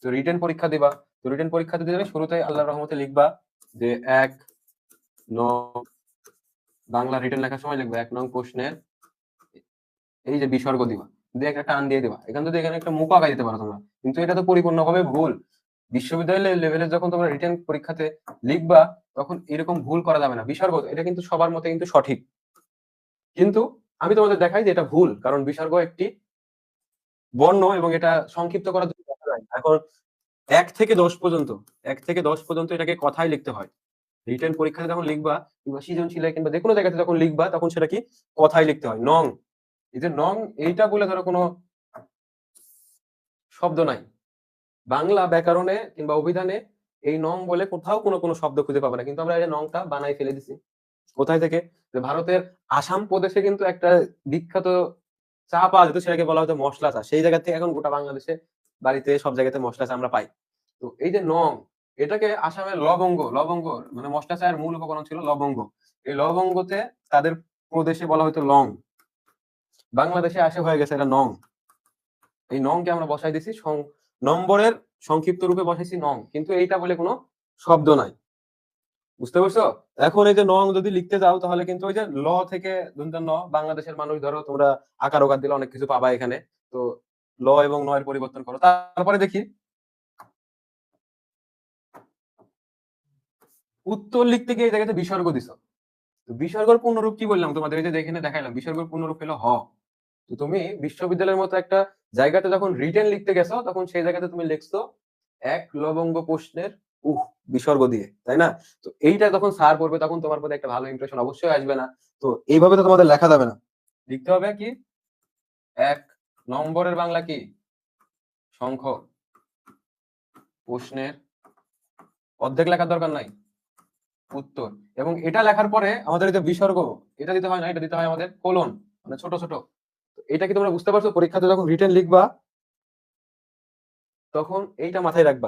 তো রিটেন পরীক্ষা দিবা। তো রিটেন পরীক্ষা দিতে গেলে শুরুতে আল্লাহর রহমতে লিখবা যে ১ নং বাংলা রিটেন লেখার সময় লিখবা ১ নং প্রশ্নের এই যে বিসর্গ দিবা। দিয়ে একটা টান দিয়ে দিবা। এখান থেকে এখানে একটা মুখও আঁকাই দিতে পারো তোমরা। কিন্তু এটা তো পরিপূর্ণভাবে ভুল। বিশ্ববিদ্যালয় লেভেলে যখন তোমরা রিটেন পরীক্ষাতে লিখবা তখন এরকম ভুল করা যাবে না। বিসর্গ এটা কিন্তু সবার মতে কিন্তু সঠিক। কিন্তু আমি তোমাদের দেখাই যে এটা ভুল। কারণ বিসর্গ একটি বর্ণ এবং এটা সংক্ষিপ্ত করার জন্য দেখা যায়। এখন ১ থেকে ১০ পর্যন্ত ১ থেকে ১০ পর্যন্ত এটাকে কথায় লিখতে হয়। রিটেন পরীক্ষাতে যখন লিখবা কিংবা সৃজনশীলে কিংবা যেকোনো জায়গাতে যখন লিখবা তখন সেটা কি কথায় লিখতে হয়। নং, এই যে নং এইটা বলে ধরো কোনো শব্দ নাই। বাংলা ব্যাকরণে কিংবা অভিধানে এই নং বলে কোথাও কোনো শব্দ খুঁজে পাবে না। কিন্তু আমরা এই যে নংটা বানায় ফেলে দিছি। কোথায় থেকে? যে ভারতের আসাম প্রদেশে কিন্তু একটা বিখ্যাত চা পাওয়া যেত সেটাকে বলা হতো মসলা চা। সেই জায়গা থেকে এখন গোটা বাংলাদেশে বাড়িতে সব জায়গাতে মসলা চা আমরা পাই। তো এই যে নং এটাকে আসামের লবঙ্গ মানে মসলা চায়ের মূল উপকরণ ছিল লবঙ্গ। এই লবঙ্গতে তাদের প্রদেশে বলা হতো লং। বাংলাদেশে আসে হয়ে গেছে এটা নং। এই নংকে আমরা বসাই দিছি নম্বরের সংক্ষিপ্ত রূপে বসাইছি নং। কিন্তু এইটা বলে কোনো শব্দ নাই। বুঝতে পারছো? এখন এই যে নং যদি লিখতে যাও তাহলে কিন্তু ওই যে ল থেকে ন বাংলাদেশের মানুষ ধরো তোমরা আকার ওকার দিলে অনেক কিছু পাবা এখানে। তো ল এবং ন এর পরিবর্তন করো। তারপরে দেখি উত্তর লিখতে গিয়ে এই জায়গাতে বিসর্গ দিছো। তো বিসর্গের পূর্ণরূপ কি বললাম তোমাদের? এই যে এখানে দেখাইলাম বিসর্গের পূর্ণরূপ হলো হ। তো তুমি বিশ্ববিদ্যালয়ের মতো একটা জায়গাতে যখন রিটেন লিখতে গেছো তখন সেই জায়গাতে তুমি লিখছো ১ লবঙ্গ প্রশ্নের বিসর্গ দিয়ে, তাই না? তো এইটা যখন স্যার পড়বে তখন তোমার প্রতি একটা ভালো ইমপ্রেশন অবশ্যই আসবে না? তো এইভাবে তো তোমাদের লেখা যাবে না। লিখতে হবে কি ১ নম্বরের বাংলা কি সংখ্য প্রশ্নের অর্ধেক লেখার দরকার নাই উত্তর। এবং এটা লেখার পরে আমাদের এই যে বিসর্গ এটা দিতে হয় না, এটা দিতে হয় আমাদের কোলন মানে ছোট ছোট। এটা কি তোমরা বুঝতে পারছো? পরীক্ষাতে যখন রিটেন লিখবা তখন এইটা মাথায় রাখবা।